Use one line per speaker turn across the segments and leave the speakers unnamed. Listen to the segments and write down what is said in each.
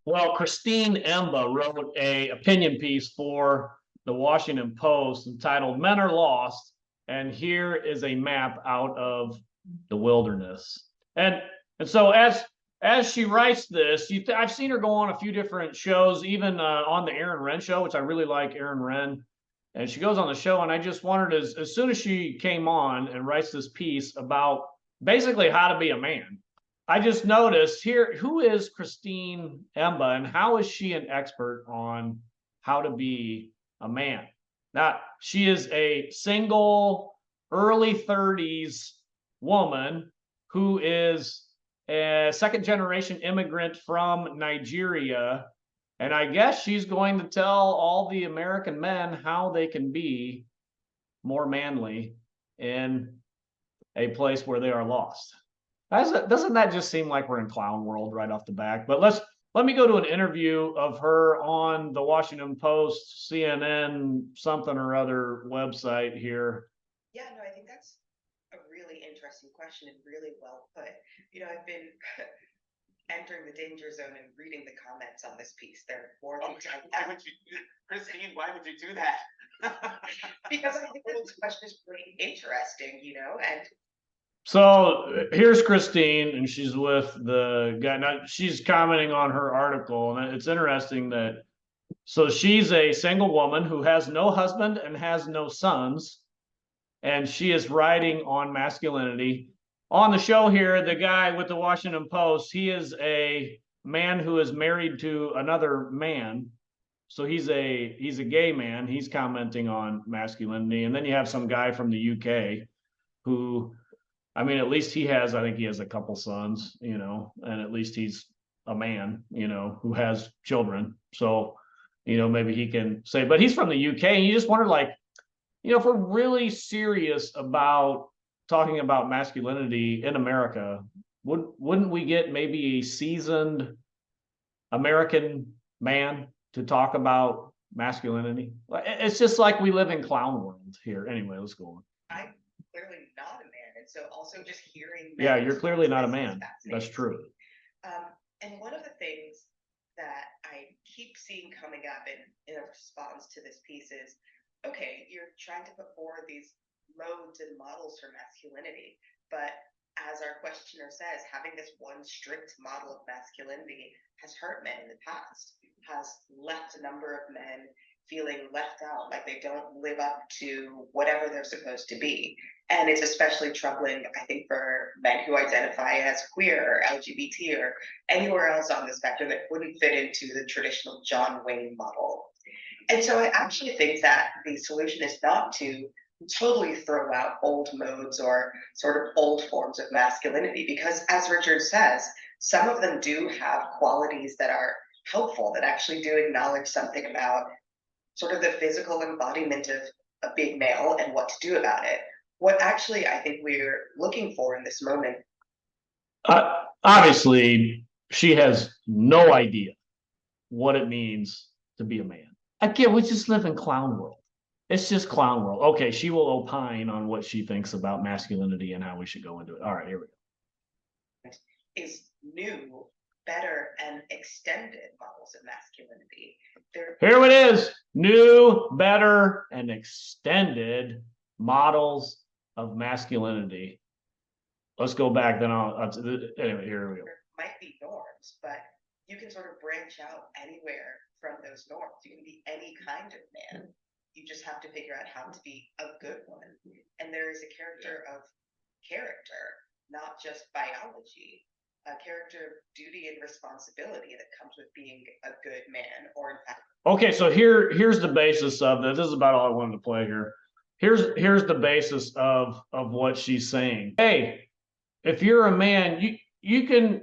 Well, Christine Emba wrote a opinion piece for the Washington Post entitled "Men Are Lost," and here is a map out of the wilderness. And and so as she writes this, I've seen her go on a few different shows, even on the Renn show, which I really like Renn. And she goes on the show, and I just wondered as soon as she came on and writes this piece about basically how to be a man. I just noticed here, who is Christine Emba and how is she an expert on how to be a man? Now, she is a single, early 30s woman who is a second generation immigrant from Nigeria. And I guess she's going to tell all the American men how they can be more manly in a place where they are lost. Doesn't that just seem like we're in clown world right off the back? But let me go to an interview of her on the Washington Post, CNN, something or other website here.
Yeah, no, I think that's a really interesting question and really well put. I've been entering the danger zone and reading the comments on this piece. There are more things.
Why would you, Christine? Why would you do that?
Because I think this question is pretty interesting, and
So here's Christine, and she's with the guy. Now she's commenting on her article, and it's interesting that so she's a single woman who has no husband and has no sons, and she is writing on masculinity. On the show here, the guy with the Washington Post, he is a man who is married to another man. So he's a gay man. He's commenting on masculinity. And then you have some guy from the UK who, I mean, at least I think he has a couple sons, and at least he's a man, who has children. So, maybe he can say, but he's from the UK, and you just wonder, like, if we're really serious about talking about masculinity in America, wouldn't we get maybe a seasoned American man to talk about masculinity? It's just like we live in clown world here. Anyway, let's go on.
I'm clearly not a man, and so also just hearing.
Yeah, you're clearly not a man. That's true.
And one of the things that I keep seeing coming up in a response to this piece is, okay, you're trying to put forward these modes and models for masculinity, but as our questioner says, having this one strict model of masculinity has hurt men in the past, has left a number of men feeling left out, like they don't live up to whatever they're supposed to be. And it's especially troubling, I think, for men who identify as queer or LGBT or anywhere else on the spectrum that wouldn't fit into the traditional John Wayne model. And so I actually think that the solution is not to totally throw out old modes or sort of old forms of masculinity, because as Richard says, some of them do have qualities that are helpful, that actually do acknowledge something about sort of the physical embodiment of a big male and what to do about it. What actually I think we're looking for in this moment.
Obviously, she has no idea what it means to be a man. Again, we just live in clown world. It's just clown world. Okay, she will opine on what she thinks about masculinity and how we should go into it. All right, here we
go. Is new, better, and extended models of masculinity.
Here it is. New, better, and extended models of masculinity. Let's go back. Then anyway, here we go.
Might be norms, but you can sort of branch out anywhere from those norms. You can be any kind of man. You just have to figure out how to be a good one. And there is a character, not just biology, a character of duty and responsibility that comes with being a good man, or in fact.
Okay, so here's the basis of this. This is about all I wanted to play here. Here's the basis of what she's saying. Hey, if you're a man, you can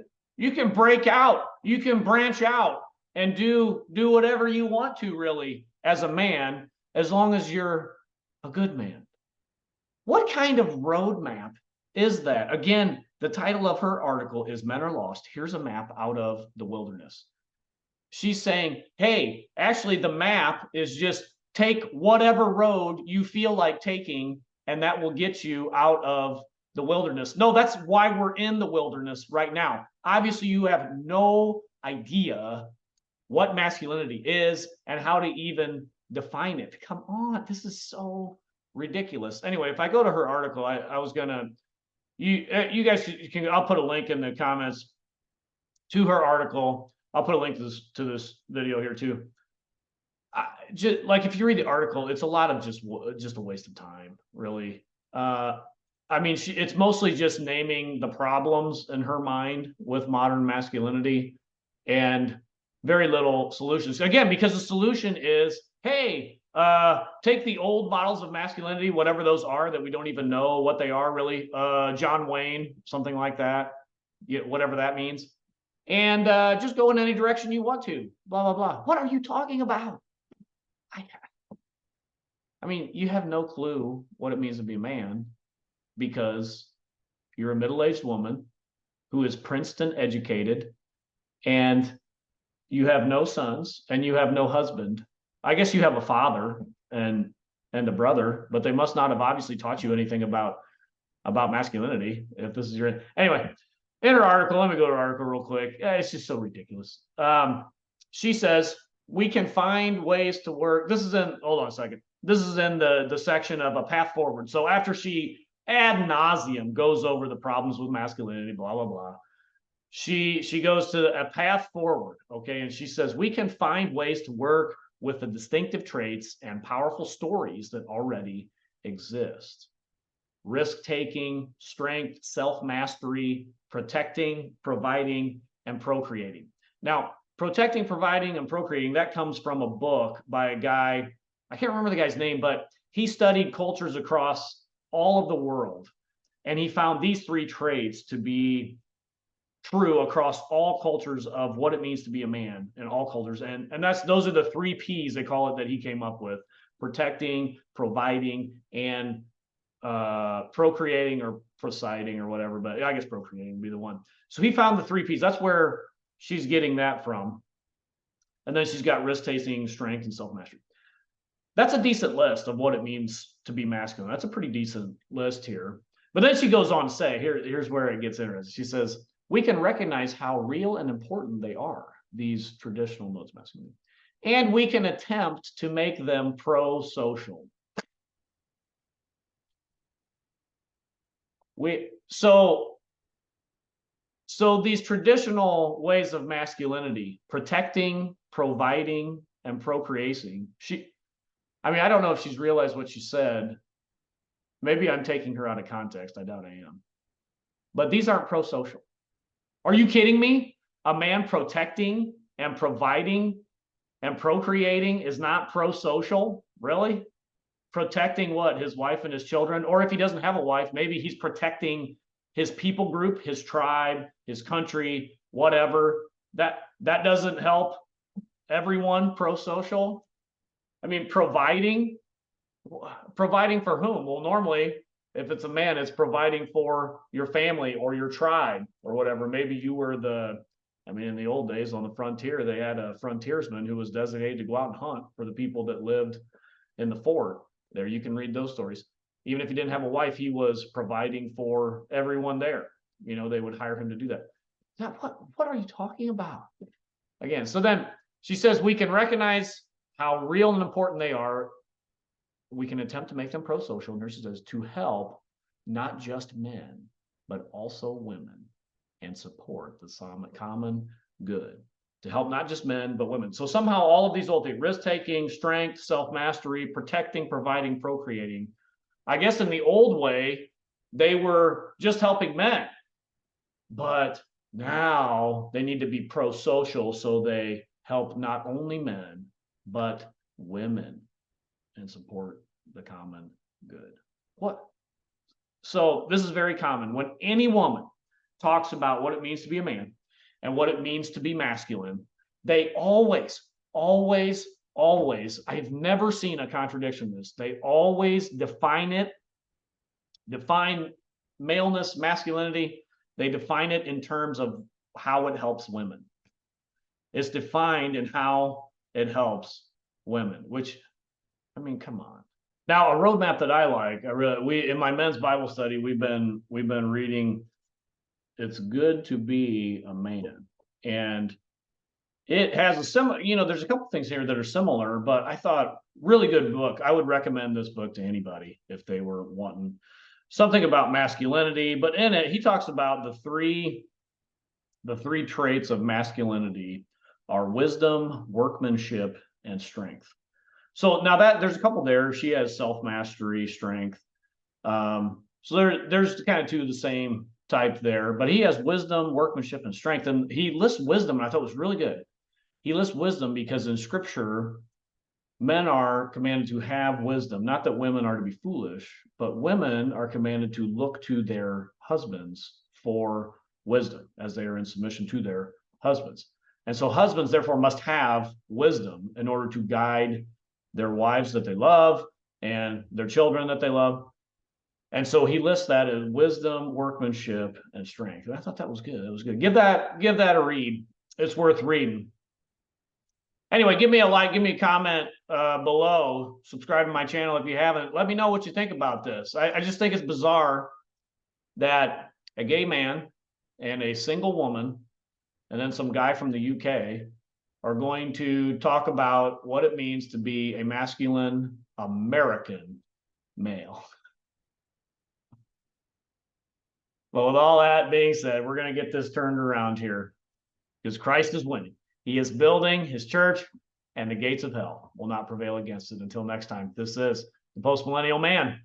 break out, you can branch out and do whatever you want to, really, as a man, as long as you're a good man. What kind of roadmap is that? Again, the title of her article is Men Are Lost. Here's a map out of the wilderness. She's saying, hey, actually the map is just take whatever road you feel like taking, and that will get you out of the wilderness. No, that's why we're in the wilderness right now. Obviously, you have no idea what masculinity is and how to even define it. Come on, this is so ridiculous. Anyway, if I go to her article, I was gonna, you guys can, I'll put a link in the comments to her article. I'll put a link to this video here too. Just like if you read the article, it's a lot of just a waste of time, really. I mean, it's mostly just naming the problems in her mind with modern masculinity and very little solutions. Again, because the solution is, hey, take the old models of masculinity, whatever those are that we don't even know what they are really, John Wayne, something like that, whatever that means, and just go in any direction you want to, blah, blah, blah. What are you talking about? I mean, you have no clue what it means to be a man because you're a middle-aged woman who is Princeton educated and you have no sons and you have no husband. I guess you have a father and a brother, but they must not have obviously taught you anything about masculinity if this is your anyway. In her article, let me go to her article real quick. It's just so ridiculous. She says we can find ways to work. This is in, hold on a second. This is in the section of a path forward. So after she ad nauseum goes over the problems with masculinity, blah, blah, blah, she goes to a path forward, okay? And she says, we can find ways to work with the distinctive traits and powerful stories that already exist. Risk-taking, strength, self-mastery, protecting, providing, and procreating. Now, protecting, providing, and procreating, that comes from a book by a guy, I can't remember the guy's name, but he studied cultures across all of the world. And he found these three traits to be true across all cultures of what it means to be a man in all cultures. And those are the 3 P's, they call it, that he came up with: protecting, providing, and procreating or presiding or whatever, but I guess procreating would be the one. So he found the 3 P's. That's where she's getting that from. And then she's got risk-taking, strength, and self-mastery. That's a decent list of what it means to be masculine. That's a pretty decent list here. But then she goes on to say, here's where it gets interesting. She says, we can recognize how real and important they are, these traditional modes of masculinity, and we can attempt to make them pro-social. So these traditional ways of masculinity, protecting, providing, and procreating, I mean, I don't know if she's realized what she said. Maybe I'm taking her out of context. I doubt I am. But these aren't pro-social. Are you kidding me? A man protecting and providing and procreating is not pro-social? Really? Protecting what? His wife and his children? Or if he doesn't have a wife, maybe he's protecting his people group, his tribe, his country, whatever. That doesn't help everyone pro-social. I mean, providing for whom? Well, normally, if it's a man, it's providing for your family or your tribe or whatever. Maybe you were in the old days on the frontier, they had a frontiersman who was designated to go out and hunt for the people that lived in the fort. There, you can read those stories. Even if he didn't have a wife, he was providing for everyone there. You know, they would hire him to do that. Now, what are you talking about? Again, so then she says we can recognize how real and important they are. We can attempt to make them pro-social, and she says, to help not just men, but also women, and support the common good. To help not just men, but women. So somehow all of these old things, risk-taking, strength, self-mastery, protecting, providing, procreating. I guess in the old way, they were just helping men. But now they need to be pro-social, so they help not only men, but women and support the common good. What? So this is very common. When any woman talks about what it means to be a man and what it means to be masculine, they always, I've never seen a contradiction in this. They always define maleness, masculinity. They define it in terms of how it helps women. It's defined in how it helps women, which, I mean, come on. Now, a roadmap that I like, in my men's Bible study, we've been reading It's Good to Be a Man. And it has a similar, there's a couple things here that are similar, but I thought really good book. I would recommend this book to anybody if they were wanting something about masculinity. But in it, he talks about the three traits of masculinity are wisdom, workmanship, and strength. So now that there's a couple there, she has self-mastery, strength. So there's kind of two of the same type there, but he has wisdom, workmanship, and strength. And he lists wisdom, and I thought it was really good. He lists wisdom because in scripture, men are commanded to have wisdom, not that women are to be foolish, but women are commanded to look to their husbands for wisdom as they are in submission to their husbands. And so husbands therefore must have wisdom in order to guide their wives that they love and their children that they love. And so he lists that as wisdom, workmanship, and strength. And I thought that was good. It was good. Give that a read. It's worth reading. Anyway, give me a like, give me a comment below. Subscribe to my channel if you haven't. Let me know what you think about this. I just think it's bizarre that a gay man and a single woman and then some guy from the UK are going to talk about what it means to be a masculine American male. Well, with all that being said, we're going to get this turned around here because Christ is winning. He is building his church, and the gates of hell will not prevail against it. Until next time, this is the Post Millennial Man.